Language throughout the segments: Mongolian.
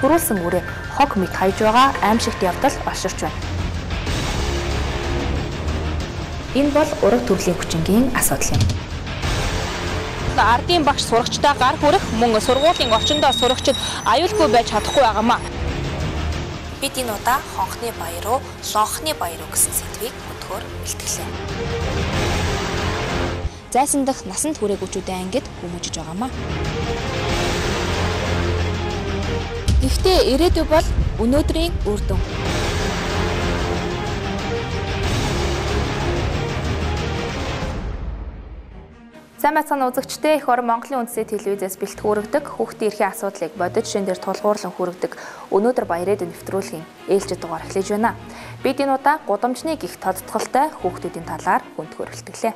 төрүүлсэн үрээ хог мэт хайж байгаа аимшигт явдал олширч байна. Энэ бол ураг төрлийн хүчингийн асуудал юм. Ардын багш сурагчтай гар хүрэх мөн сургуулийн орчиндөө сурагчид аюулгүй байж чадахгүй байгаамаа. Бид энэ удаа хонхны баяр руу, лонхны баяр руу гэсэн сэдвийг өдгөөр бэлтгэлээ. Зайсан дах насанд хүрээгүүчүүдийн ангид хүмүүжиж байгаамаа. Гэхдээ ирээдүй бол өнөөдрийн үр дүн. Сайн байцгаана үзэгчдээ, их орон Монголын үндэсний телевизээс бэлтгэгүүрэгдэг хүүхдийн эрхийн асуудлыг бодит шин дээр тулгуурлан хүргэдэг өнөөдөр баярын нэвтрүүлгийн ээлжид дугаар эхлэж байна. Бид энэ удаа гудамжны гих тодтголтой хүүхдүүдийн талаар хүндхөр бэлтгэлээ.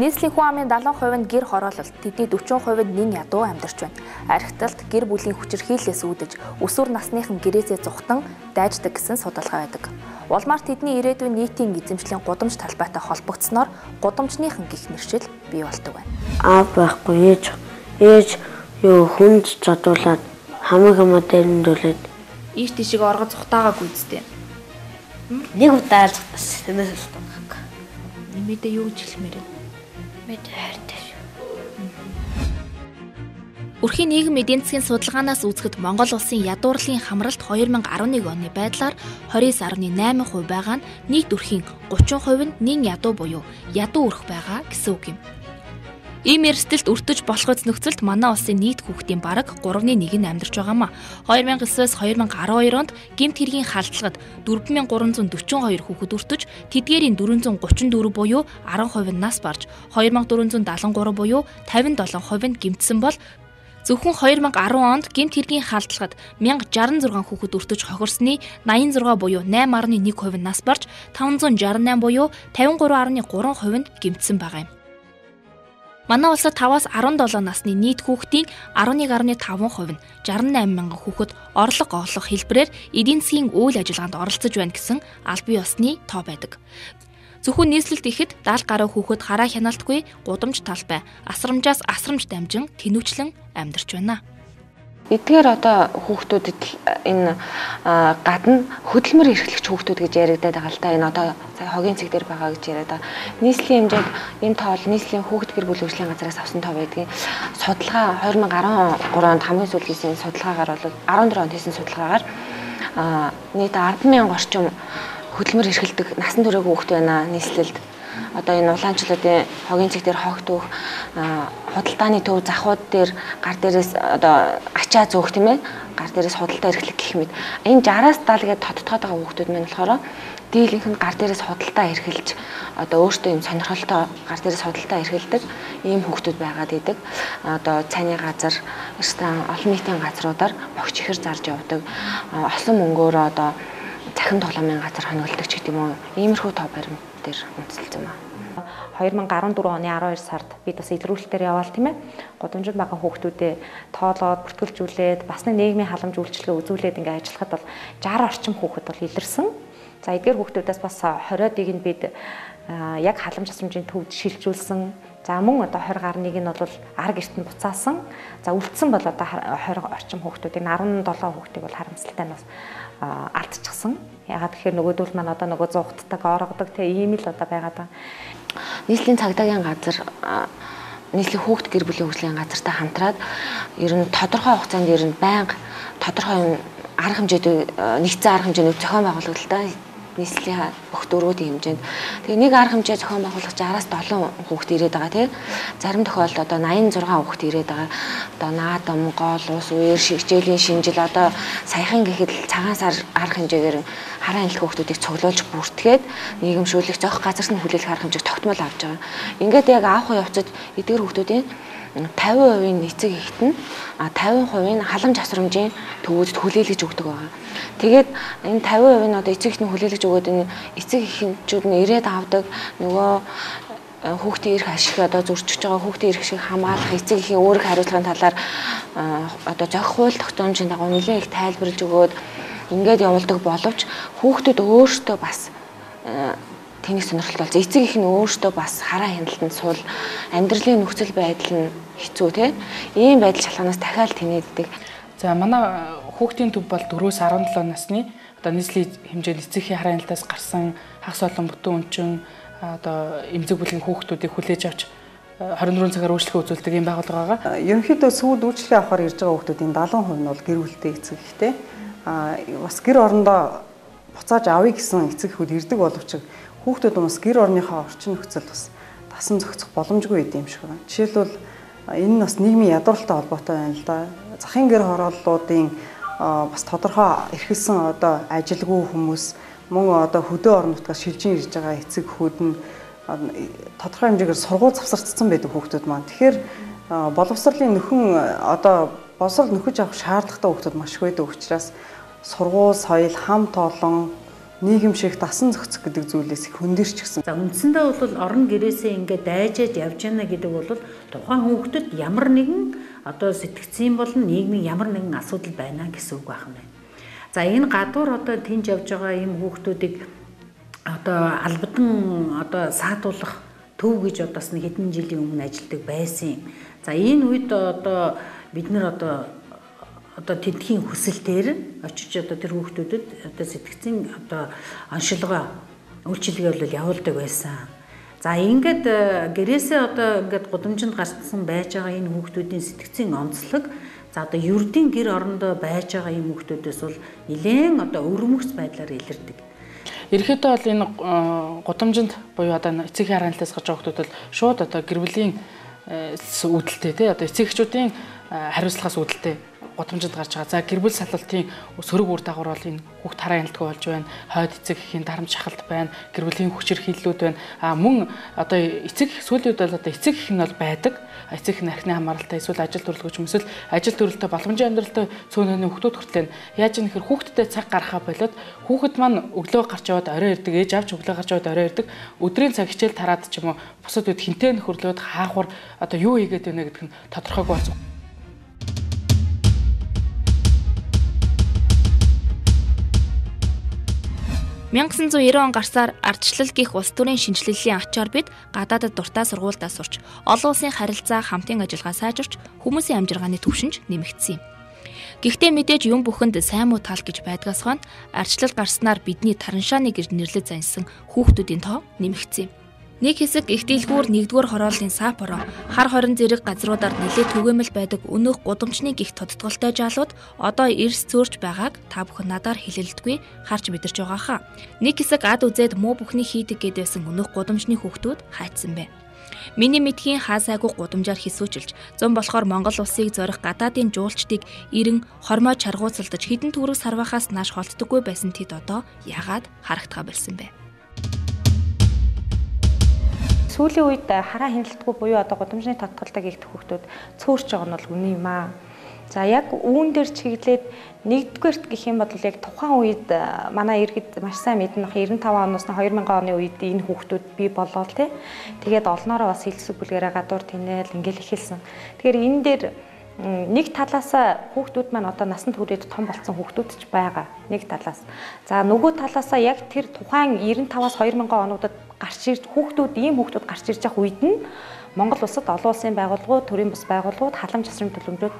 Нийслэлийн хүн амын 70% нь гэр хороололт, тэдний 40% нь нэн ядуу амьдарч байна. Архиталт гэр бүлийн хүчирхийллээс үүдэж, өсвөр насныхан гэрээсээ зугтан дайждаг гэсэн судалгаа байдаг. Улмаар тэдний ирээдүйн нийтийн эзэмшлийн гудамж талбайтай холбогдсноор гудамжныхан гих нэршил бий болдог байна. Аав байхгүй ээж юу хүнд задуулаад хамаг дээрэндүүлээд ийш тийшээ оргоо зүхтаагаа гүйцтэй. Нэг удаа зүхтаас тэнэс болдог. Нэмэдэ юу гэж хэлмээр вэ? Өрхийн нийгэм эдийн засгийн судалгаанаас үзэхэд Монгол улсын ядуурлын хамралт 2011 оны байдлаар 29.8% байгаа нь нийт өрхийн 30% нь нэн ядуу буюу ядуу өрх байгаа гэсэн үг юм. Ийм эрсдэлд өртөж болохоц нөхцөлд манай улсын нийт хүүхдийн бараг 3/1 нь амьдарч байгаамаа. 2009-аас 2012 онд гэмт хэргийн халдлагад 4342 хүүхэд өртөж, тэдгээрийн 434 буюу 10% нь нас барж, 2473 буюу 57% нь гэмтсэн бол зөвхөн 2010 онд гэмт хэргийн халдлагад 1066 хүүхэд өртөж хохирсны 86 буюу 8.1% нь нас барж, 568 буюу 53.3% нь гэмтсэн байгаа юм. Манай улсад 5-аас 17 насны нийт хүүхдийн 11.5% нь 68 мянган хүүхэд орлого олох хэлбэрээр эдийн засгийн үйл ажиллагаанд оролцож байна гэсэн аль бие усны тоо байдаг. Зөвхөн нийслэлд ихэд 70 гаруй хүүхэд хараа хяналтгүй гудамж талбай, асрамжаас асрамж дамжин тэнүүчлэн амьдарч байна. Эдгээр одоо хүүхдүүдэд энэ гадна хөдөлмөр эрхлэгч хүүхдүүд гэж яригадаад байгаа л да. Энэ одоо хогийн цэг дээр байгаа гэж яриад байгаа. Нийслэлийн хэмжээнд энэ тоол нийслэлийн хүүхд гэр бүл хөгжлийн газраас авсан тоо байдгийг судалгаа 2013 онд хамгийн сүүлд хийсэн судалгаагаар бол 14 онд хийсэн судалгаагаар нийт 10,000 орчим хөдөлмөр эрхэлдэг насан туршийн хүүхд байна нийслэлд. Одоо энэ улаанчлуудын хогийн цэг дээр хогтөх худалдааны төв захууд дээр гар дээрээс одоо ачаа зөөх тийм ээ гар дээрээс худалдаа эрхлэх гэх мэт энэ 60-аас 70 гээд тодтогоод байгаа хүүхдүүд маань болохоор дийлэнх нь гар дээрээс худалдаа эрхэлж одоо өөртөө юм сонирхолтой гар дээрээс худалдаа эрхэлдэг ийм хүүхдүүд байгаад идэг. Одоо цайны газар, ресторан, олон нийтийн газруудаар богч ихэр зарж явдаг. Олсон мөнгөөр одоо захин тоглоомын газар хоногддог ч гэдэг юм уу. Иймэрхүү тоо баримт дээр үндэслэлсэн байна. 2014 оны 12 сард бид бас илрүүлэлтээр яваал тийм ээ. Гудамжинд байгаа хүүхдүүдэд тоолоод бүртгүүлжүүлээд бас нэг нийгмийн халамж үйлчилгээ үзүүлээд ингээ ажиллахад бол 60 орчим хүүхэд бол илэрсэн. За эдгээр хүүхдүүдээс бас 20-ыг нь бид яг халамж асрамжийн төвд шилжүүлсэн. За мөн одоо 20 гарныг нь бол ар гэрт нь буцаасан. За үлдсэн бол одоо 20 орчим хүүхдүүдийн 17 хүүхдийг бол харамсалтай нь бас алдчихсан. Ягаад гэхээр нөгөөдөл маань одоо нөгөө зугтдаг, оргодог тийм л одоо байгаад байгаа. Нийслэлийн цагдаагийн газар нийслэлийн хүүхд гэр бүлийн хөгжлийн газартай хамтраад ер нь тодорхой хугацаанд ер нь байнга тодорхой арга хэмжээтэй нэгдсэн арга хэмжээний зохион байгуулагтай нийслэлийн бүх дөрвүүдийн хэмжээнд. Тэгээ нэг арга хэмжээ зохион байгуулагч 60-аас 7 хүүхэд ирээд байгаа тийм. Зарим тохиолдолд одоо 86 хүүхэд ирээд байгаа. Одоо наадам, гол, ус, үер, хичээлийн шинжил одоо саяхан гэхэд цагаан сар арга хэмжээгээр хараа анилх хүүхдүүдийг цуглуулж бүртгээд нийгэмшүүлэх зохих газар нь хүлээлх арга хэмжээг тогтмол авч байгаа. Ингээд яг авах явцад эдгээр хүүхдүүдийн 50% эцэг эхт нь 50% нь халамж асрамжийн төвөд хүлээлгэж өгдөг байгаа. Тэгээд энэ 50% нь одоо эцэг эхтний хүлээлгэж өгөөд энэ эцэг эхчүүд нь ирээд авдаг нөгөө хүүхдийн эрх ашиг одоо зөрчиж байгаа хүүхдийн эрх шиг хамгаалах эцэг эхийн өөрөх хариуцлагын талаар одоо зохих хууль тогтоомжийн дагуу нэлээд их тайлбарлаж өгөөд ингээд явуулдаг боловч хүүхдүүд өөрсдөө бас тэнийг сонирхолтой болсон. Эцэг их нь өөртөө бас хараа хяналтанд суул, амьдралын нөхцөл байдал нь хэцүү тий. Ийм байдал шалганаас дахиад тэнэгддэг. За манай хүүхдийн төв бол 4-өөс 17 насны одоо нийслэлийн хэмжээнд эцэгхийн хараа хяналтаас гарсан хагас олон бүтэн өнчин одоо эмзэг бүлгийн хүүхдүүдийг хүлээж авч 24 цагаар үйлчлэгээ үзүүлдэг юм байгууллага байгаа. Ерөнхийдөө сүүл үйлчлэгээ авахар ирж байгаа хүүхдүүдийн 70% нь бол гэр бүлтэй эцэг ихтэй. Бас гэр орондоо буцааж авъя гэсэн эцэг эхүүд ирдэг боловч хүүхдүүд бас гэр орныхоо орчин нөхцөл бас тасан зохицох боломжгүй байд юм шиг байна. Жишээлбэл энэ нь бас нийгмийн ядууралтай холбоотой байна л да. Захын гэр хорооллуудын бас тодорхой эрхэлсэн одоо ажилгүй хүмүүс мөн одоо хөдөө орон нутгаас шилжин ирж байгаа эцэг эхүүд нь тодорхой хэмжээгээр сургууль завсардсан байдаг хүүхдүүд маань. Тэгэхээр боловсролын нөхөн одоо боловсрол нөхөж авах шаардлагатай хүүхдүүд маш их байдаг учраас сургууль, соёл, хамт олон нийгэм шиг дасан зохицох гэдэг зүйлээс их хөндөрч гисэн. За үндсэндээ бол орон гэрээсээ ингээд дайжаад явж яана гэдэг бол тухайн хүүхдэд ямар нэгэн одоо сэтгцэн болон нийгмийн ямар нэгэн асуудал байна гэсэн үг байна. За энэ гадуур одоо тэнж явж байгаа ийм хүүхдүүдийг одоо албадан одоо саатуулах төв гэж одоос нэг хэдэн жилийн өмнө ажилладаг байсан юм. За энэ үед одоо бид нэр одоо тэдхийн хүсэлтээр очиж одоо тэр хүүхдүүдэд одоо сэтгцэн одоо оншилгоо үйлчилгээ бол явуулдаг байсан. За ингээд гэрээсээ одоо ингээд гудамжинд гарсан байж байгаа энэ хүүхдүүдийн сэтгцэн онцлог за одоо ердийн гэр орондоо байж байгаа ийм хүүхдүүдээс бол нэлээд одоо өвөрмөгц байдлаар илэрдэг. Ерөнхийдөө бол энэ гудамжинд буюу одоо эцэг хараа хяналтаас гарч байгаа хүүхдүүд бол шууд одоо гэр бүлийн үүдэлтэй тий одоо эцэг эхчүүдийн хариуцлагаас үүдэлтэй гудамжинд гарч байгаа. За гэр бүл саллалтын сөрөг үр дагавар бол энэ хүүхд хараа хяналтгүй болж байна. Хойд эцэг эхийн дарамт шахалт байна. Гэр бүлийн хүч хэрхийллүүд байна. Мөн одоо эцэг сүүлийн үед бол одоо эцэг эх нь бол байдаг. Эцэг эх нархны хамааралтай эсвэл ажил төрлөг ч юм эсвэл ажил төрөлтөй боломжийн амьдралтай цөөнөний хүүхдүүд хүртэл яаж юм хэр хүүхдтэй цаг гаргахаа болоод хүүхэд маань өглөө гарч яваад орой ирдэг, ээж авч өглөө гарч яваад орой ирдэг. Өдрийн цаг хичээл тараад ч юм уу бусад үед хинтээ нөхөрлөөд хаахур одоо юу хийгээд байна гэдэг нь тодорхойгүй болсон. 1990 он гарсаар ардчлал гих улс төрийн шинжилгээлийн ачаар бид гадаадд дуртай сургуульдаа сурч, олон улсын харилцаа, хамтын ажиллагаа сайжирч, хүмүүсийн амжиргааны түвшинж нэмэгдсэн юм. Гэхдээ мэдээж юм бүхэнд сайн муу тал гэж байдгаас хойно ардчлал гарснаар бидний тараншааны гэр нэрлэж зансан хүүхдүүдийн тоо нэмэгдсэн юм. Нэг хэсэг их дийлгүүр нэгдүгээр хорооллын саапоро хар хорин зэрэг газруудаар нэлээд түгээмэл байдаг өнөөх гудамжны гих тодтголтой жаалууд одоо эрс цөөрч байгааг та бүхэн надаар хэлэлдэггүй харж мэдэрч байгаа хаа. Нэг хэсэг ад үзээд муу бүхний хийдэг гэд байсан өнөөх гудамжны хүүхдүүд хайцсан бэ. Миний мэдхийн хаасайгүй гудамжаар хэсүүчилж, зам болохоор Монгол улсыг зорих гадаадын жуулчдыг ирэн хормой чаргууцалдаж хідэн төгрөг сарвахаас нааш холддоггүй байсан тэд одоо яагаад харагдгаа болсон бэ? Сүүлийн үед хараа хяналтгүй буюу одоо гудамжны тодтголтой гихт хүүхдүүд цөөрч байгаа нь бол үнэн юм аа. За яг үүн дээр чиглээд нэгдүгээрт гэх юм бол яг тухайн үед манай иргэд маш сайн мэднэ 95 оноос 2000 оны үед энэ хүүхдүүд бий болоо те. Тэгээд олноороо бас хэлсэг бүлгэрээ гадуур тэнээл ингээл эхэлсэн. Тэгэхээр энэ дээр нэг талаас хүүхдүүд маань одоо насанд хүрээд том болсон хүүхдүүд ч байгаа. Нэг талаас. За нөгөө талаас яг тэр тухайн 95-аас 2000 онуудад гарч ирж хүүхдүүд ийм хүүхдүүд гарч ирж байгаа үед нь Монгол улсад олон улсын байгууллагууд, төрийн бус байгууллагууд, халамж засварын төлөмжүүд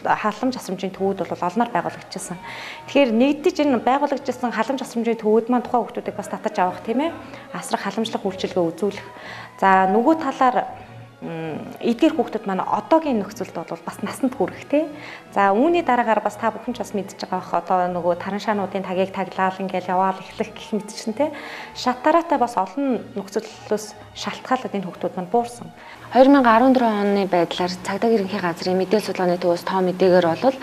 халамж засварын төвүүд бол олноор байгуулагдчихсан. Тэгэхээр нэгдэж энэ байгуулагдчихсан халамж засварын төвүүд маань тухайн хүүхдүүдийг бас татаж авах тийм ээ. Асрах халамжлах үйлчилгээ үзүүлэх. За нөгөө талаар эдгээр хүүхдүүд маань одоогийн нөхцөлд бол бас насанд хүрэх тий. За үүний дараагаар бас та бүхэн ч бас мэдж байгаа бох одоо нөгөө тараншаануудын тагийг таглаал ингээл яваал эхлэх гэх мэт чинь тий. Шатараатай бас олон нөхцөлөөс шалтгаалаад энэ хүүхдүүд маань буурсан. 2014 оны байдлаар цагдаа ерөнхий газрын мэдээлэл судалгааны төвөөс тоо мэдээгээр бол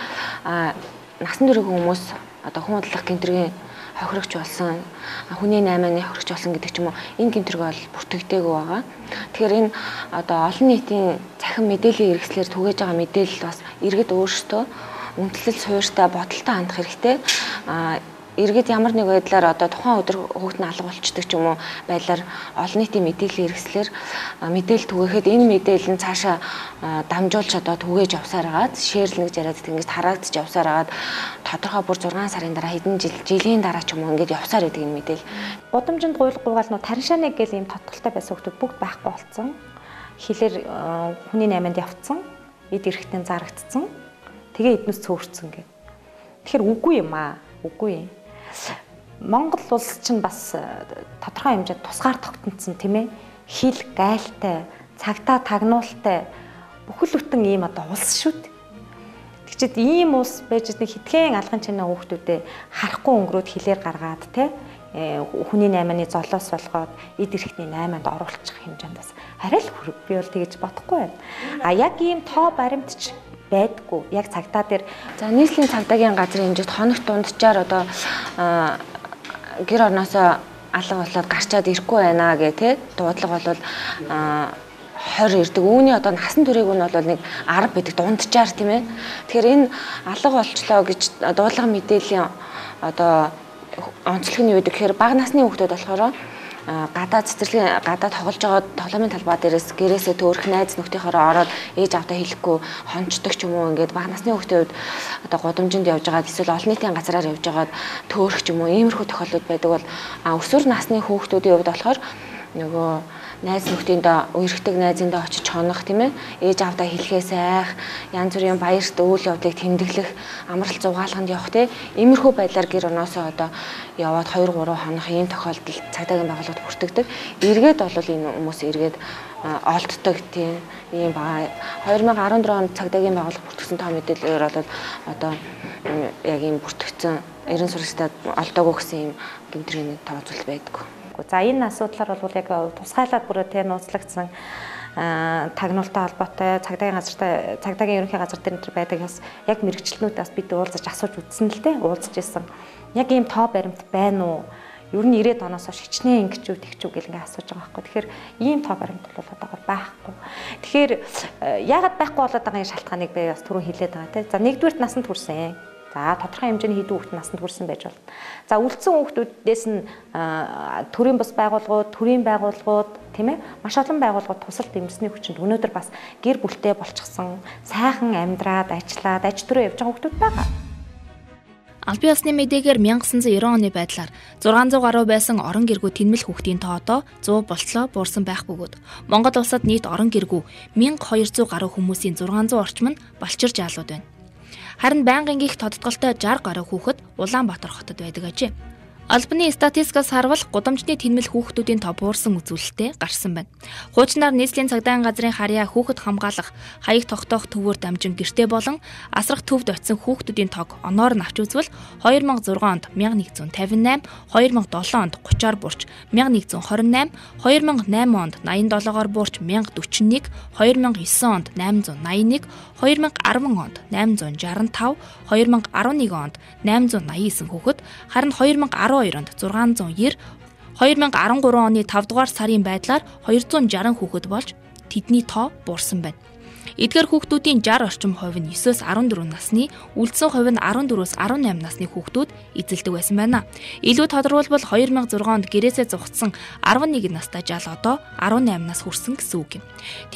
насан туршийн хүмүүс одоо хүн бодлого гэмтрийн хохирогч болсон, хүний 8-ны хохирогч болсон гэдэг ч юм уу энэ гэмтрэг бол бүртгэгдээгүй байгаа. Тэгэхээр энэ одоо олон нийтийн цахим мэдээллийн хэрэгслэр түгээж байгаа мэдээлэл бас иргэд өөрсдөө үндэслэл суурьтай бодолтой хандах хэрэгтэй. эргээд ямар нэг байдлаар одоо тухайн өдөр хүүхэд нь алга болчдөг ч юм уу байдлаар олон нийтийн мэдээлэл хэрэгслэр мэдээлэл түгээхэд энэ мэдээлэл нь цаашаа дамжуулж одоо түгээж явсаар агаад шеэрлэн гэж яриад ингэж тараагдж явсаар агаад тодорхой бүр 6 сарын дараа хэдэн жилийн дараа ч юм уу ингэж явсаар байдаг энэ мэдээлэл. Удамжинд гуйл гуйгаал нөө тариншааны гэл ийм тодтолтой байсан хүмүүс бүгд байхгүй болцсон. Хилээр хүний найманд явцсан, эд эрэхтэн зарагдцсан. Тэгээ эднээс цөөрцөн гэх. Тэгэхээр үгүй юм аа. Үгүй. Монгол улс чинь бас тодорхой хэмжээнд тусгаар тогтнодсон тийм ээ. Хил гайлтай, цагтаа тагнуултай бүхэл бүтэн ийм одоо улс шүү дээ. Тэгчээд ийм улс байж нэг хитгэн алган чанаа хүүхдүүдээ харахгүй өнгөрөөд хилээр гаргаад тий хүний 8-ны золоос болгоод эд эрэхтний 8-анд оруулах хэмжээнд бас арай л хүрэг. Би бол тэгэж бодохгүй байна. А яг ийм тоо баримтч байдгүй. Яг цагтаа дээр за нийслэлийн цагдаагийн газрын хэмжээнд хоногт дунджаар одоо гэр орноосоо алга болоод гарчаад ирэхгүй байна гэх тий дуудлага бол 20 ирдэг. Үүний одоо насан туршиг нь бол нэг 10 байдаг дунджаар тийм ээ. Тэгэхээр энэ алга болчлоо гэж дуудлага мэдээллийн одоо онцлог нь юу гэдэг гэхээр бага насны хүүхдүүд болохоор гадаад цэцэрлэгийн гадаад тоглож байгаа тоглоомын талбай дээрээс гэрээсээ төөрөх найз нөхдийнхөөрөө ороод ээж авдаа хэлэхгүй хончдог ч юм уу ингээд бага насны хүүхдүүд одоо гудамжинд явж байгаад эсвэл олон нийтийн газраар явж байгаад төөрөх ч юм уу иймэрхүү тохиолдол байдаг бол өсвөр насны хүүхдүүдийн хувьд болохоор нөгөө найз нөхдөндөө үерхдэг найзындаа очиж хонох тийм ээ ээж авдаа хэлхээс айх янз бүрийн баярт үйл явдлыг тэмдэглэх амралт зугаалганд явах тийм иймэрхүү байдлаар гэр орноосоо одоо яваад 2-3 хонох ийм тохиолдол цагдаагийн байгууллагад бүртгэдэг. Эргээд бол энэ хүмүүс эргээд олддог тийм ийм баа 2014 онд цагдаагийн байгууллага бүртгэсэн тоо мэдээлэлээр бол одоо яг ийм бүртгэсэн 90 сурагчдад олдоогүй гэсэн ийм гэмтрийн тоо зүйл байдаг. За энэ асуудлаар бол яг тусгайлаад бүрээ тэ нууцлагдсан тагнуултай холбоотой цагдаагийн ерөнхий газар дээр нэр байдаг бас яг мэрэгчлэнүүдээс бид уулзаж асууж үзсэн л дээ уулзаж исэн. Яг ийм тоо баримт байна уу? Ер нь 90 оноос хойш хичнээн ингэчүү тэгчүү гэл ингээ асууж байгаа байхгүй. Тэгэхээр ийм тоо баримт бол одоогор байхгүй. Тэгэхээр яагаад байхгүй болоод байгаа шалтгааныг би бас түрүү хэлээд байгаа тийм. За нэгдүгürt насанд хүрсэн. За тодорхой хэмжээний хэдэн хүүхэд насанд хүрсэн байж болно. За үлдсэн хүүхдүүдээс нь төрийн бас байгууллагууд, төрийн байгууллагууд тийм ээ маш олон байгууллагууд тусалт эмзний хүчинд өнөөдөр бас гэр бүлтэй болчихсон, сайхан амьдраад, ажиллаад, аж төрөө явж байгаа хүүхдүүд байгаа. Албан ёсны мэдээгээр 1990 оны байдлаар 600 гаруй байсан орон гэргүй тэнмэл хүүхдийн тоо одоо 100 болтлоо буурсан байх бөгөөд Монгол улсад нийт орон гэргүй 1200 гаруй хүмүүсийн 600 орчим нь балчир жаалууд байна. Харин байнгын гих тодтголтой 60 гаруй хүүхэд Улаанбаатар хотод байдаг ажээ. Албаны статистикаас харвал гудамжны тэнмэл хүүхдүүдийн тоо буурсан үзүүлэлттэй гарсан байна. Хуучнаар нийслэлийн цагдаагийн газрын харьяа хүүхэд хамгаалах, хаяг тогтоох төвөөр дамжин гэртээ болон асрах төвд очисон хүүхдүүдийн тоог оноор нь авч үзвэл 2006 онд 1158, 2007 онд 30-аар буурч 1128, 2008 онд 87-оор буурч 1041, 2009 онд 881, 2010 онд 865, 2011 онд 889 хүүхэд, харин 2012 онд 690, 2013 оны 5 дугаар сарын байдлаар 260 хүүхэд болж тэдний тоо буурсан байна. Эдгээр хүүхдүүдийн 60 орчим хувь нь 9-өөс 14 насны, үлдсэн хувь нь 14-өөс 18 насны хүүхдүүд эзэлдэг байсан байна. Илүү тодорхойлбол 2006 онд гэрээсээ зугатсан 11 настай жаал одоо 18 нас хүрсэн гэсэн үг юм.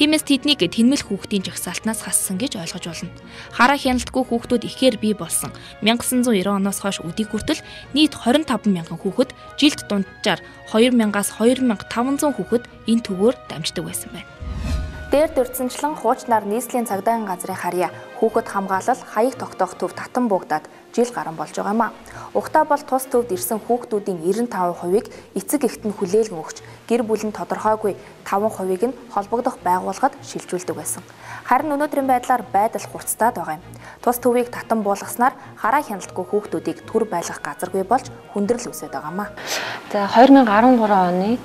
Тиймээс тэднийг тэнмэл хүүхдийн жагсаалтнаас хассан гэж ойлгож болно. Хараа хяналтгүй хүүхдүүд ихээр бий болсон 1990 оноос хойш өдийг хүртэл нийт 25 мянган хүүхэд жилд дунджаар 2000-аас 2500 хүүхэд энэ төвөөр дамждаг байсан байна. Дээр дурдсанчлан хуучнаар нийслэлийн цагдаагийн газрын харьяа хүүхэд хамгаалал хаяг тогтоох төв татан буугдаад жил гарan болж байгаа юм а. Угтаа бол тус төвд ирсэн хүүхдүүдийн 95%-ыг эцэг эхт нь хүлээлгэн өгч гэр бүл нь тодорхойгүй 5%-ыг нь холбогдох байгууллагад шилжүүлдэг байсан. Харин өнөөдрийн байдлаар байдал хурцтаад байгаа юм. Тус төвийг татан буулгаснаар хараа хяналтгүй хүүхдүүдийг төр байлгах газаргүй болж хүндрэл үүсэж байгаа юм а. За 2013 оны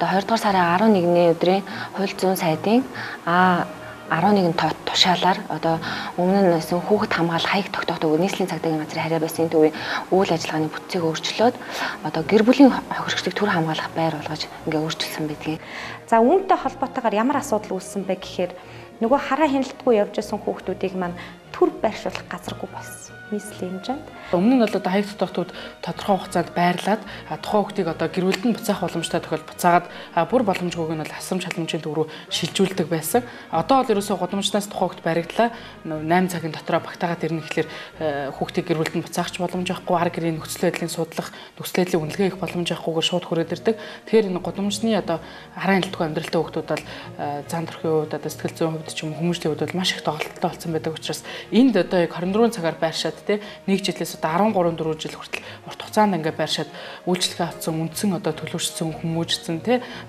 2 дугаар сарын 11-ний өдрийн хууль зүйн сайдын 11 тушаалаар одоо өмнө нь байсан хүүхэд хамгаалах хаяг тогтоох нийслэлийн цагдаагийн газрын харьяа байсан төвийн үйл ажиллагааны бүтцийг өөрчлөөд одоо гэр бүлийн хохирогчдыг төр хамгаалах байр болгож ингээ өөрчилсөн байдгийг. За үүнтэй холбоотойгоор ямар асуудал үүссэн бэ гэхээр нөгөө хараа хяналтгүй явж байсан хүүхдүүдийг маань төр байршуулах газаргүй болсон. нийслэлийн хэмжээнд. Өмнө нь бол одоо хаяг тогтоох төвд тодорхой хугацаанд байрлаад тухайн хүүхдийг одоо гэр бүлд нь буцаах боломжтой тохиолдолд буцаагаад бүр боломжгүйг нь бол асрамж халамжийн төв рүү шилжүүлдэг байсан. Одоо бол ерөөсөө гудамжнаас тухайн хүүхд баригдлаа 8 цагийн дотроо багтаагаад ирнэ гэхэлэр хүүхдийг гэр бүлд нь буцаахч боломж байхгүй, ар гэрийн нөхцөл байдлыг судлах, нөхцөл байдлыг үнэлгээ хийх боломж байхгүйгээр шууд хүрээд ирдэг. Тэгэхээр энэ гудамжны одоо хараа хяналтгүй амьдралтай хүүхдүүд бол зан төрхийн хувьд одоо сэтгэл зүйн хувьд ч юм уу хүмүүжлийн хувьд бол маш их тоглолттой болсон байдаг учраас энд одоо яг 24 цагаар байршаад нэг жилээс одоо 13-4 жил хүртэл урт хугацаанд ингээ байршаад үйлчлэгээ авсан, үндсэн одоо төлөвшсөн, хүмүүжсэн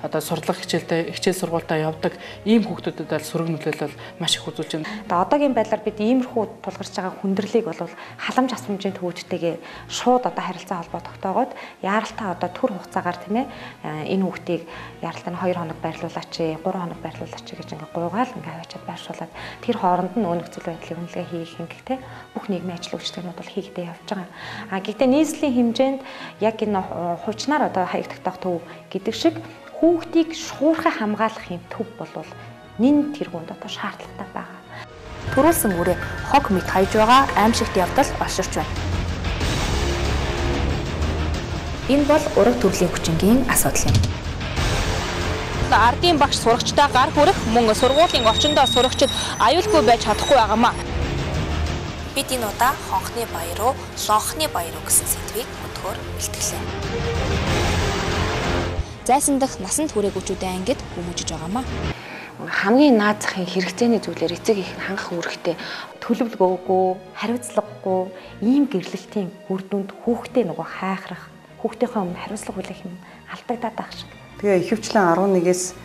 одоо сурлах хичээл сургуультаа явдаг ийм хүүхдүүдэд бол сөрөг нөлөөлөл маш их үзүүлж байна. Одоо одоогийн байдлаар бид иймэрхүү тулгарч байгаа хүндрэлийг бол халамж асрамжийн төвөдтэйгээ шууд одоо харилцаа холбоо тогтоогоод яаралтай одоо төр хугацаагаар энэ хүүхдийг яаралтай нь 2 хоног байрлуулаач, 3 хоног байрлуулаач гэж ингээ гуйгаал ингээ аваачаад байршуулад тэр хооронд нь нөхцөл байдлыг үнэлгээ хийх ингэхтэй бүх нийгмийн ажил үйлчлэгнүүд бол хийгдээ явж байгаа. Гэхдээ нийслэлийн хэмжээнд яг энэ хувьчнаар одоо хаяг тогтоох төв гэдэг шиг хүүхдийг шуурхай хамгаалах юм төв бол нэн тэргуунд одоо шаардлагатай байгаа. Төрүүлсэн үрээ хог мэд хайж байгаа аимшигт явдал олширч байна. Энэ бол ураг төрлийн хүчингийн асуудал юм. Ардын багш сурагчдаа гар хүрэх мөн сургуулийн орчиндөө сурагчид аюулгүй байж чадахгүй байгаамаа. Бид энэ удаа хонхны баяр руу, лонхны баяр руу гэсэн сэдвийг өдгөөр бэлтгэлээ. Зайсан дах насанд хүрээгүүчүүдээ ангид хүмүүжиж байгаамаа. Хамгийн наад захын хэрэгцээний зүйлээр эцэг их хангах үүрэгтэй төлөвлөгөөгүй, хариуцлагагүй ийм гэрлэлтийн үр дүнд хүүхдээ нөгөө хайхрах, хүүхдийнхээ өмнө хариуцлага хүлээх юм алдагдаад байх шиг. Тэгээ ихэвчлэн 11-ээс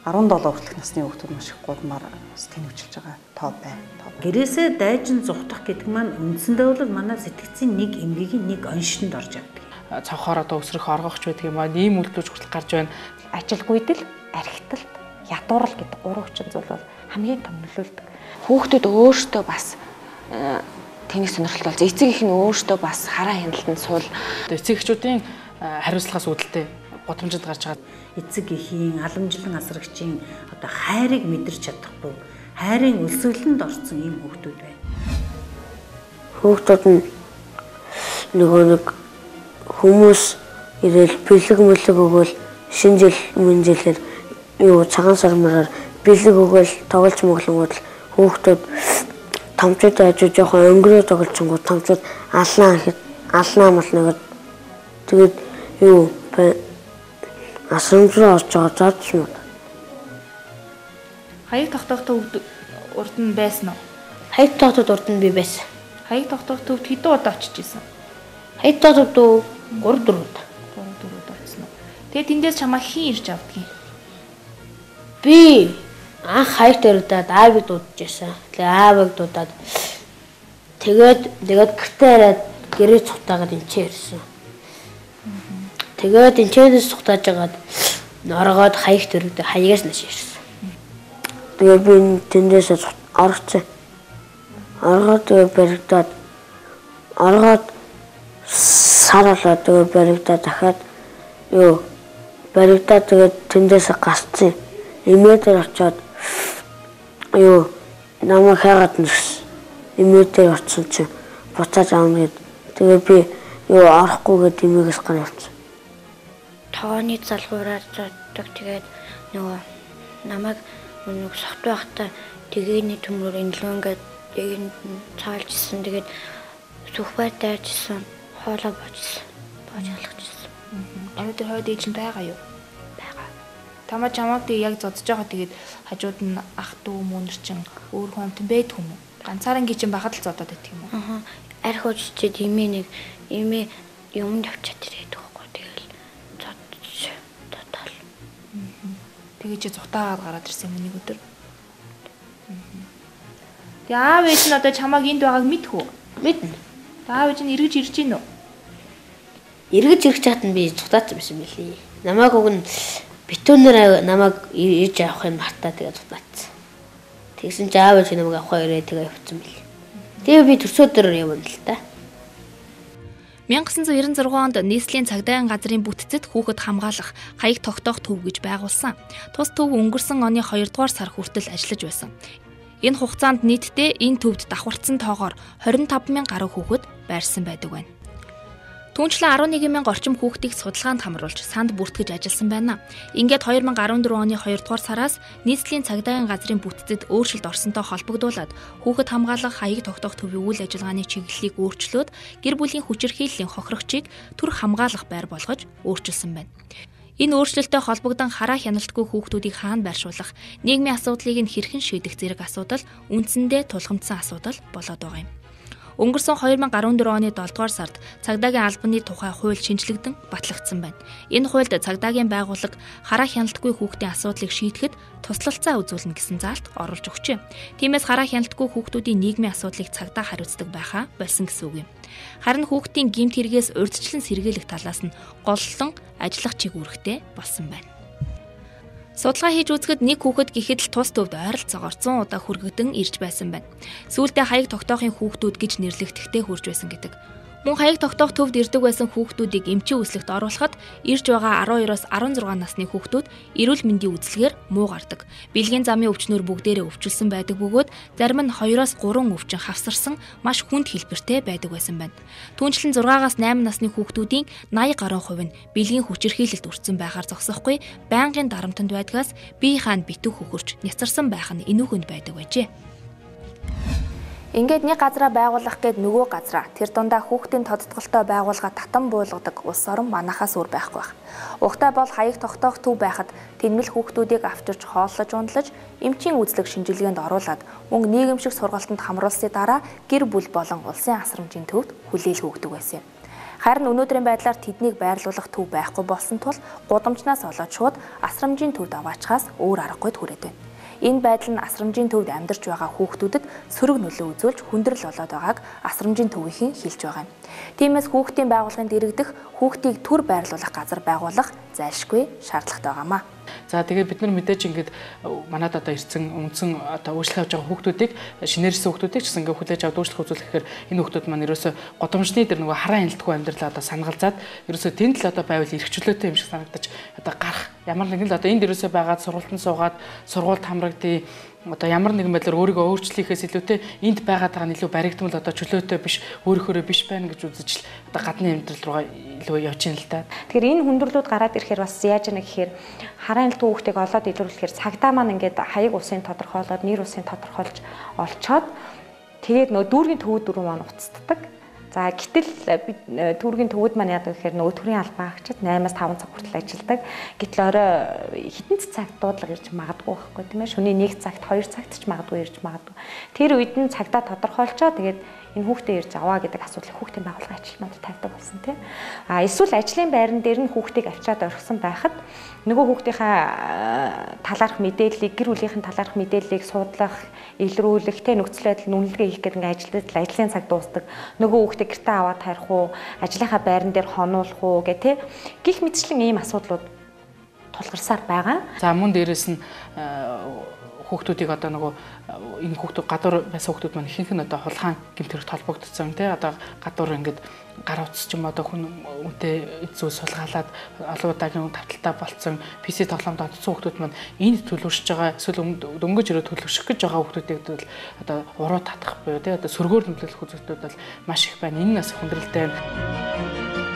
17 хүртэлх насны хүүхдүүд маш их гудмаар тэнүүжилж байгаа тоо байна. Гэрээсээ дайжин зүхтах гэдэг маань үндсэндээ бол манай сэтгцийн нэг эмгэгийн нэг оншинд орж явдаг. Цавхаар одоо өсрөх оргогч байдаг юм аа, ийм үйлдэлж хүртэл гарч байна. Ажилгүйдэл, архиталт, ядуурл гэдэг 3 хүчин зүйл бол хамгийн том нөлөөлдөг. Хүүхдүүд өөрсдөө бас тэнийг сонирхолтой болж эцэг их нь өөрсдөө бас хараа хяналтанд суул. Эцэг эхчүүдийн хариуцлагаас үүдэлтэй гудамжинд гарч байгаа. Эцэг эхийн, аламжлан асрагчийн одоо хайрыг мэдэрч чадахгүй, хайрын өлсгөлөнд орсон ийм хүүхдүүд байна. Хүүхдүүд нь нөгөө нэг хүмүүс ирэл бэлэг мөлөг өгөөл шинэ жил мөнжилээр цагаан сармараар бэлэг өгөөл тоглож моглонгууд хүүхдүүд тамчууд ажиж жоохон өнгөрөө тоглолцонгууд тамчууд алнаа малнагаад тэгээд асрамж руу орж байгаа зааж юм. Хаяг тогтоохтой урд нь байсан уу? Хаяг тогтоод урд нь би байсан. Хаяг тогтоох төвд хэдэн удаа очиж исэн? Хаяг тогтоод 3-4 удаа. 3-4 удаа очсон уу? Тэгээд тэндээс чамаа хийн ирж авдгийг? Би анх хаяг дээр удаад аавыг дуудаж байсан. Тэгээ аавыг дуудаад тэгээд гэртээ хараад гэрээ цухтаагаад энчээ ирсэн. Тэгээд энчээс цухтааж агаад оргоод хаяг дээр удаа хаягаас нааш ирсэн. Тэгээд би тэндээс орчихсон. Оргоод баригдаад оргоод саралаад баригдаад дахиад баригдаад тэгээд тэндээс гарцсан. Эмээдэр очиод намайг хайгаад нэрсэн. Эмээдэр очсон чинь буцааж аавна гэд. Тэгээд би орохгүйгээд эмээгээс гар явчихсан. Тооны залгуураар зоддог. Тэгээд нөгөө намайг нэг согт байхдаа тэгээний төмрөөр инлүүнгээд яг энэ цаалжсэн. Тэгээд сүхбай дайжсэн, хоолоо боожсэн. Боож алгажсэн. Өнөөдөр хойд ээж нь байгаа юу? Байгаа. Тамаа чамаг тэг яг зодж байгаа тэгээд хажууд нь ах дүү мөнөрчин өөр хүн амт байдаг юм уу? Ганцаараа ингэ чинь байхад л зодоод байдаг юм уу? Арх ууччид эмээ юмд авчаад ирээд байхгүй. Тэгэл зодтол. Тэгээ чи зутаагаад гараад ирсэн юм нэг өдөр. Тэгээ аав ээж нь одоо чамаг энд байгааг мэдэх үү? Мэднэ. Аав ээж нь эргэж ирж гин үү? Эргэж ирэх чад нь би зутаацсан байсан билий. Намайг уг нь битүүнээр намайг ирж авах юм мартаа тэгээ зутаацсан. Тэгсэн чи аав ээж намайг авахаа ирээ тэгээ явцсан билий. Тэгээ би төрсөдөр явна л та. 1996 онд нийслэлийн цагдаагийн газрын бүтцэд хүүхэд хамгаалах хаяг тогтоох төв гэж байгуулсан. Тус төв өнгөрсөн оны 2 дугаар сар хүртэл ажиллаж байсан. Энэ хугацаанд нийтдээ энэ төвд давхарцсан тоогоор 25,000 гаруй хүүхэд байрсан байдаг байна. Түүнчлэн 11,000 орчим хүүхдийг судалгаанд хамруулж санд бүртгэж ажилласан байна. Ингээд 2014 оны 2 дугаар сараас нийслэлийн цагдаагийн газрын бүтцэд өөрчлөлт орсонтой холбогдуулаад хүүхэд хамгаалах хаяг тогтоох төвийн үйл ажиллагааны чиглэлийг өөрчлөөд гэр бүлийн хүчирхийллийн хохирогчийг төр хамгаалах байр болгож өөрчилсөн байна. Энэ өөрчлөлтөд холбогдсон хараа хяналтгүй хүүхдүүдийг хаана байршуулах, нийгмийн асуудлыг нь хэрхэн шийдэх зэрэг асуудал үндсэндээ тулгамдсан асуудал болоод байгаа юм. Өнгөрсөн 2014 оны 7 дугаар сард цагдаагийн албаны тухай хууль шинжлэгдэн батлагдсан байна. Энэ хуульд цагдаагийн байгууллага хараа хяналтгүй хүүхдийн асуудлыг шийдэхэд туслалцаа үзүүлнэ гэсэн заалт оруулж өгчээ. Тиймээс хараа хяналтгүй хүүхдүүдийн нийгмийн асуудлыг цагдаа хариуцдаг байхаа болсон гэсэн үг юм. Харин хүүхдийн гэмт хэрэгээс урьдчилан сэргийлэх талаас нь голлон ажиллах чиглэлтэй болсон байна. Судалгаа хийж үзэхэд нэг хүүхэд гэхэд л тус төвд ойролцоогоор 100 удаа хүргэгдэн ирж байсан байна. Сүүлдээ хаяг тогтоохын хүүхдүүд гэж нэрлэгдэхтэй хүрж байсан гэдэг. Мөн хаяг тогтоох төвд ирдэг байсан хүүхдүүдийг эмчийн үзлэгт оруулахад ирж байгаа 12-оос 16 насны хүүхдүүд эрүүл мэндийн үзлэгээр муу гардаг. Бэлгийн замын өвчнөр бүгдээрээ өвчлсөн байдаг бөгөөд зарим нь 2-оос 3 өвчин хавсарсан маш хүнд хэлбэртэй байдаг байсан байна. Түүнчлэн 6-аас 8 насны хүүхдүүдийн 80 гаруй хувь нь бэлгийн хүчирхийлэлд өртсөн байхаар зогсохгүй байнгын дарамтанд байдгаас бие хаана битүү хөхөрч няцарсан байх нь энүүхэнд байдаг байжээ. Ингээд нэг газраа байгуулах гээд нөгөө газраа тэр дундаа хүүхдийн тодтголтой байгууллага татан буулгадаг улс орон манахаас өөр байхгүй байх. Угтаа бол хаяг тогтоох төв байхад тэнмэл хүүхдүүдийг авчирч хооллож ундлаж эмчийн үзлэг шинжилгээнд оруулаад мөн нийгэмшиг сургалтанд хамруулсны дараа гэр бүл болон улсын асрамжийн төвд хүлээл өгдөг байсан юм. Харин өнөөдрийн байдлаар тэднийг байрлуулах төв байхгүй болсон тул гудамжнаас олоод шууд асрамжийн төвд аваачхаас өөр аргагүй хүрээд байна. Энэ байдал нь асрамжийн төвд амьдарч байгаа хүүхдүүдэд сөрөг нөлөө үзүүлж хүндрэл болоод байгааг асрамжийн төвийнхэн хэлж байгаа юм. Тиймээс хүүхдийн байгууллагын дэрэгдэх хүүхдийг төр байрлуулах газар байгуулах зайлшгүй шаардлагатай байгаамаа. За тэгээд бид нар мэдээж ингээд манад одоо ирсэн үндсэн одоо үйлчлэх авч байгаа хүүхдүүдийг шинээрсэн хүүхдүүдийг ч гэсэн ингээд хүлээж аваад үйлчлэх үзүүлэхээр энэ хүүхдүүд маань ерөөсө годомжны дээр нөгөө хараа хяналтгүй амьдралаа одоо санагалзаад ерөөсө тэнд л одоо байвал эрхчлөөтэй юм шиг санагдаж одоо гарах ямар нэгэн л одоо энд ерөөсө байгаад сургалтанд суугаад сургуульд хамрагдъя одоо ямар нэгэн байдлаар өөрийгөө өөрчлөхөөс илүүтэй энд байгаад байгаа нь илүү баригдмал одоо чөлөөтэй биш өөрийнхөө биш байна гэж үзэж л одоо гадны амьдрал руугаа илүү явж ийн л та. Тэгэхээр энэ хүндрэлүүд гараад ирэхээр бас яаж яана гэхээр хараа хяналтгүй хүүхдийг олоод илрүүлэхээр цагдаа маань ингээд хаяг усын тодорхойлоод нэр усын тодорхойлж олцоод тэгээд нөө дүүргийн төвүүд дөрөв маань уцтдаг. За гэтэл төвөргийн төвүүд маань яадаг гэхээр нөгөө төрийн албан агчид 8-аас 5 цаг хүртэл ажилладаг. Гэтэл орой хитэн цагт дуудлага ирж магадгүй байхгүй тийм ээ. Шөнийн 1 цагт 2 цагт ч магадгүй ирж магадгүй. Тэр үед нь цагдаа тодорхойлчоо тэгээд энэ хүүхдээ ирж аваа гэдэг асуудлыг хүүхдийн байгууллагын ажилтнууд тавьдаг болсон тийм. А эсвэл ажлын байран дээр нь хүүхдийг авчиад орхисон байхад нөгөө хүүхдийнхээ талаарх мэдээллийг гэр бүлийнхэн талаарх мэдээллийг судлах, илрүүлэх, тэ нөхцөл байдал үнэлгээ хийх гэдэг ингээд ажлын цаг дуустдаг. Нөгөө хүүхдийг гэртээ аваад тарих уу, ажлынхаа байран дээр хонуулах уу гэх тэ гих мэтчлэн ийм асуудлууд тулгарсаар байгаа. За мөн дээрэс нь хүүхдүүдийг одоо нөгөө энэ хүүхдүүд гадуур байсан хүүхдүүд маань ихэнх нь одоо хулгаан гэмт хэрэгт холбогдсон тий одоо гадуур ингээд гар утас ч юм одоо хүн үнтэй зүйл сулгаалаад олон удаагийн тавталтай болцсон PC тоглоомд одсон хүүхдүүд маань энд төлөвшөж байгаа эсвэл дөнгөж өрөө төлөвшөх гэж байгаа хүүхдүүдийг одоо уруу татах буюу тий одоо сөргөөр нэмлэх үзэгдүүд бол маш их байна. Энэ нас хүндрэлтэй байна. –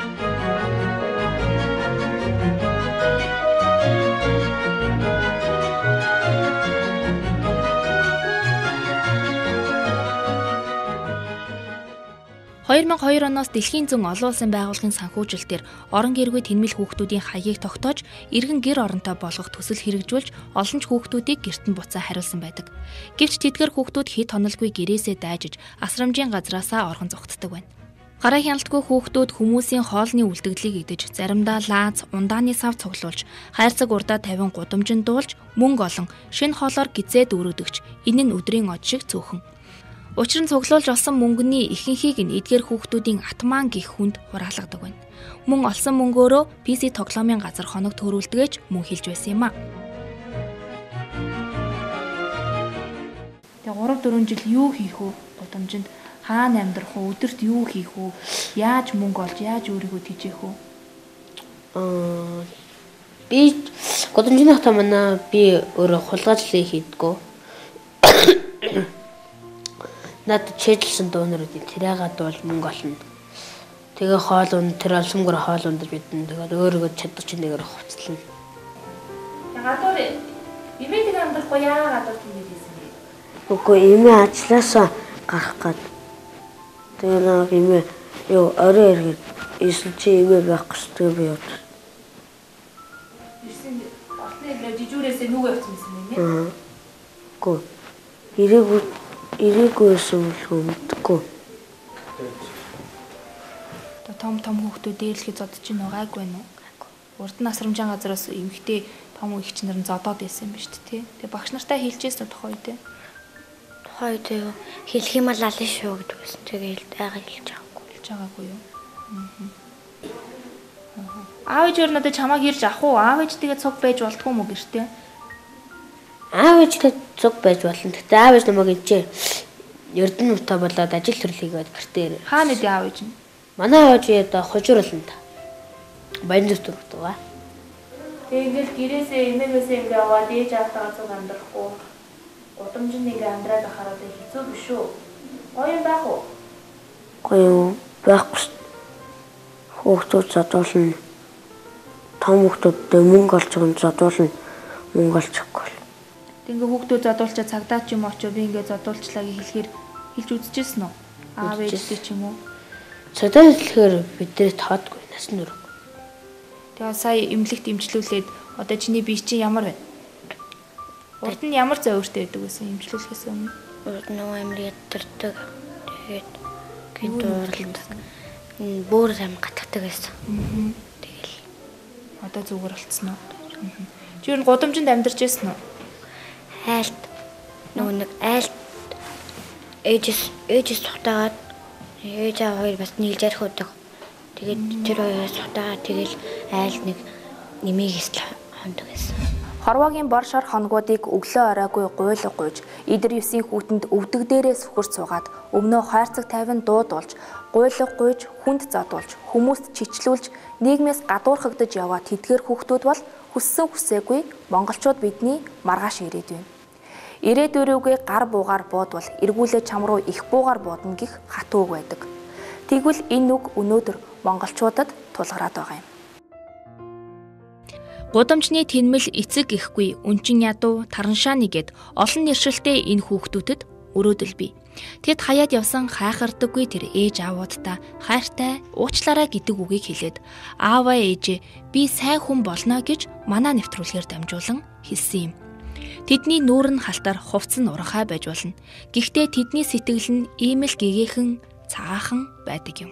2002 оноос Дэлхийн зүүн олон улсын байгууллагын санхүүжилтээр орон гэргүй тэнмэл хүүхдүүдийн хаягийг тогтоож, иргэн гэр оронтой болгох төсөл хэрэгжүүлж, олон ч хүүхдүүдийг гэртэн буцаа хариулсан байдаг. Гэвч тэдгээр хүүхдүүд хэд хонолгүй гэрээсээ дайжиж, асрамжийн газраасаа оргон зугтдаг байна. Гараа хяналтгүй хүүхдүүд хүмүүсийн хоолны үлдэгдлийг идэж, заримдаа лааз, ундааны сав цуглуулж, хайрцаг урдаа 50 гудамжинд дуулж, мөнгө олон, шинэ хоолоор гизээд өрөөдөгч, энэ нь өдрийн од шиг цөөхөн. Учир нь цуглуулж олсон мөнгөний ихэнхийг нь эдгээр хүүхдүүдийн атман гих хүнд хураалгадаг байна. Мөн олсон мөнгөөрөө PC тоглоомын газар хоног төрүүлдэгэж мөн хэлж байсан юм а. Тэгээ 3-4 жил юу хийх вэ? Гудамжинд хаана амьдрах вэ? Өдөрт юу хийх вэ? Яаж мөнгө олж, яаж өөрийгөө тэжээх вэ? Би гудамжинд хата манай би өөрөө хулгайлалыг хийдгүү. Над чийлсэн дуунуудын тэрээгээ дуул мөнгө олно. Тэгээ хоол унд тэр алсамгөр хоол ундаж бидэн тэгээд өөрийгөө чаддаг чинь нэгээр хувцлана. Гадуур имэдэг амьдрахгүй яа гадуур тийм байсан бэ? Үгүй имээ ажилласаа гарах гээд. Тэгээ нэг имээ юу орой иргээд ийсэн чи имээ байх гэжтэй би явж. Ирсэн олны ирээ жижүүрээсээ нүгэ явсан юм байна. Үгүй. Ирээгүй мэдгүй. Том хүүхдүүд дээрлэхэд зодож ийн байгаагүй нүү. Урд насрамжаан газараас эмэгтэй том их нар нь зодоод байсан юм ба шүү дээ. Тэгээ багш нартай хэлжээс тухай үү? Тухай үү хэлэх юм бол аль шүү гэдэг байсан. Тэгээ айгаа хэлж байгаагүй юу? Аав ээж өрнөдөө чамайг ирж ах уу? Аав ээжтэйгээ цуг байж болтгүй юм уу гэртээ? Аав ээжтэй цуг байж болно. Гэтэ аав ээж намайг ичээ. Эрдэнэ утаа болоод ажил төрлийгээд гэртээ. Хаана дээ аав ээж нь? Манай аав ээж хожуурлан та. Баянзүрт өгдөг. Тэгээ ингээл гэрээсээ эмээгээсээ ингээ аваад ээж аавтайгаа цуг амьдрахгүй. Гудамжинд ингээ амьдраад ахараад хэцүү биш үү? Гоё юм байх уу? Гоё байхгүй. Хүүхдүүд задуулна. Том хүүхдүүдтэй мөнгө олж байгаа нь задуулна. Мөнгө олчихгүй. Ингээ хүүхдүүд задуулчаа цагдаа ч юм уу очоо би ингээ задуулчлаа гэж хэлэхээр хэлж үзчихсэн үү? Аав ээжтэй ч юм уу? Цагдаа хэлэхээр бидний тоодгүй насны өрөө. Тэгээ сая эмнэлэгт имжлүүлээд одоо чиний бие чинь ямар байна? Урд нь ямар зай өөртөө байдаг гэсэн имжлүүлэхээс өмнө? Урд нь амар ядтардаг. Тэгээд гидуурлаад бүр ам гатдаг байсан. Тэгэл одоо зүгээр болцсон уу? Чи юу н гудамжинд амьдарч байсан уу? Айлт нэг айлт ээжээс сухтагаад ээж аав хоёр бас нийлж ярих удаг. Тэгээд тэр хоёроос сухтагаад тэгэл айл нэг нэмийгээс хондог гэсэн. Хорвоогийн бор шор хоногуудыг өглөө оройгүй гуйлга гуйж, идэр 9-ийн хүүтэнд өвдөг дээрээс хөрч суугаад, өмнөө хайрцаг тайван дуудуулж, гуйлга гуйж, хүнд задуулж, хүмүүст чичлүүлж, нийгмээс гадуурхагдаж яваад тэдгээр хүүхдүүд бол хүссэн хүсээгүй монголчууд бидний маргааш ирээдүйн. Ирээдүйрүүгээ гар буугаар буудвал эргүүлээ чам руу их буугаар буудна гэх хатууг байдаг. Тэгвэл энэ үг өнөөдөр монголчуудад тулгараад байгаа юм. Гудамжны тэнмэл эцэг ихгүй үнчин ядуу тараншааны гэд олон нэршилтэй энэ хүүхдүүдэд өрөөдөл бий. Тэд хаяад явсан хайхардаггүй тэр ээж аавуудтай хайртай уучлаарай гэдэг үгийг хэлээд ааваа ээжээ би сайн хүн болно гэж манаа нэвтрүүлгээр дамжуулан хэлсэн юм. Тэдний нүүрэн халтар хувцс нь урахай байж болно. Гэхдээ тэдний сэтгэл нь ийм л гэгээхэн цагаахан байдаг юм.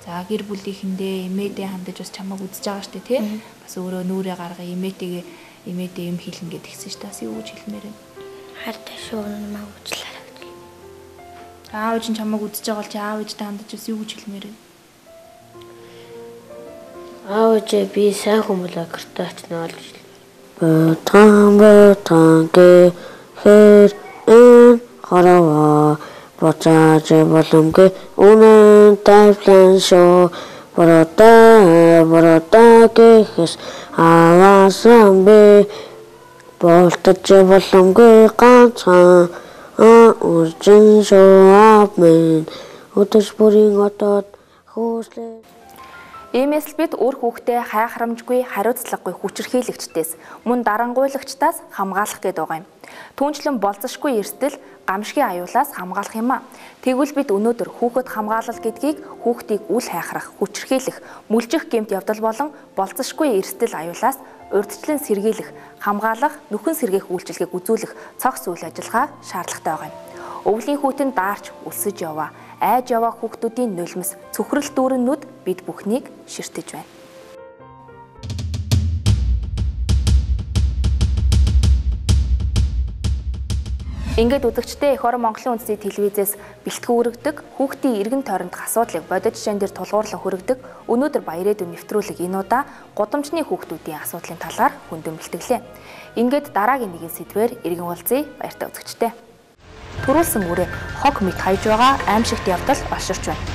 За гэр бүлийнхэндээ эмээдээ хандаж бас чамайг үзэж байгаа штэ тий. Бас өөрөө нүрээ гаргаа эмээдээ юм хэлнэ гэд гисэн штэ. Бас юу гэж хэлмээр вэ? Хайртай шүү намайг уучлаарай гэдэг. Аав ээж нь чамайг үзэж байгаа бол чи аав ээжтэй хандаж бас юу гэж хэлмээр вэ? Аав ээж би сайн хүн болоо гэртээ очно олж Бэтан гэ хэр эн харава бацаач боломге үнэн тайвлан шо бороо гэхэс аваасан бэ болтож боломге ганцхан уржин шо апмен өтөж бүрийн отод хөөслөө. Иймээс л бид үр хүүхдээ хайхрамжгүй хариуцлагагүй хүчирхийлэгчдээс мөн дарангуйлагчдаас хамгаалах гээд байгаа юм. Түүнчлэн болцсошгүй эрсдэл гамшигын аюулаас хамгаалах юм а. Тэгвэл бид өнөөдөр хүүхэд хамгаалал гэдгийг хүүхдийг үл хайхрах, хүчирхийлэх, мүлжих гэмт явдал болон болцсошгүй эрсдэл аюулаас урьдчилан сэргийлэх, хамгаалах, нүхэн сэргээх үйлчилгээг үзүүлэх цогц үйл ажиллагаа шаардлагатай байгаа юм. Өвлийн хүүтэнд даарч өлсөж яваа, айж яваа хүүхдүүдийн нулимс, цөхрөл дүүрэннүүд бид бүхнийг ширтэж байна. Ингээд үзэгчдээ эх орон Монголын үндэсний телевизээс бэлтгэн өргөдөг, хүүхдийн эргэн тойронд асуудлыг бодит жишээн дээр тулгуурлан хүргэдэг өнөөдөр Баяр Идүү нэвтрүүлэг энэ удаа гудамжны хүүхдүүдийн асуудлын талаар хүндэн бэлтгэлээ. Ингээд дараагийн нэгэн сэдвээр иргэн уулзъя. Баяртай үзэгчдээ. Төрүүлсэн үрээ хог мэт хайж байгаа аимшигт явдал олширч байна.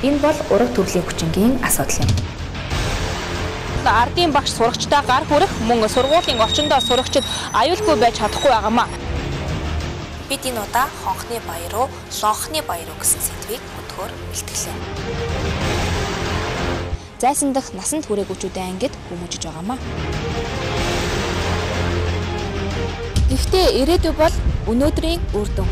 Энэ бол ураг төрлийн хүчингийн асуудал юм. Ардын багш сурагчдаа гар хүрэх мөн сургуулийн орчиндөө сурагчид аюулгүй байж чадахгүй байгаамаа. Бид энэ удаа хонхны баяр руу, лонхны баяр руу гэсэн сэдвийг өдгөөр бэлтгэлээ. Зайсан дах насанд хүрээгүй ангид хүмүүжиж байгаамаа. Гэхдээ ирээдүй бол өнөөдрийн үр дүн.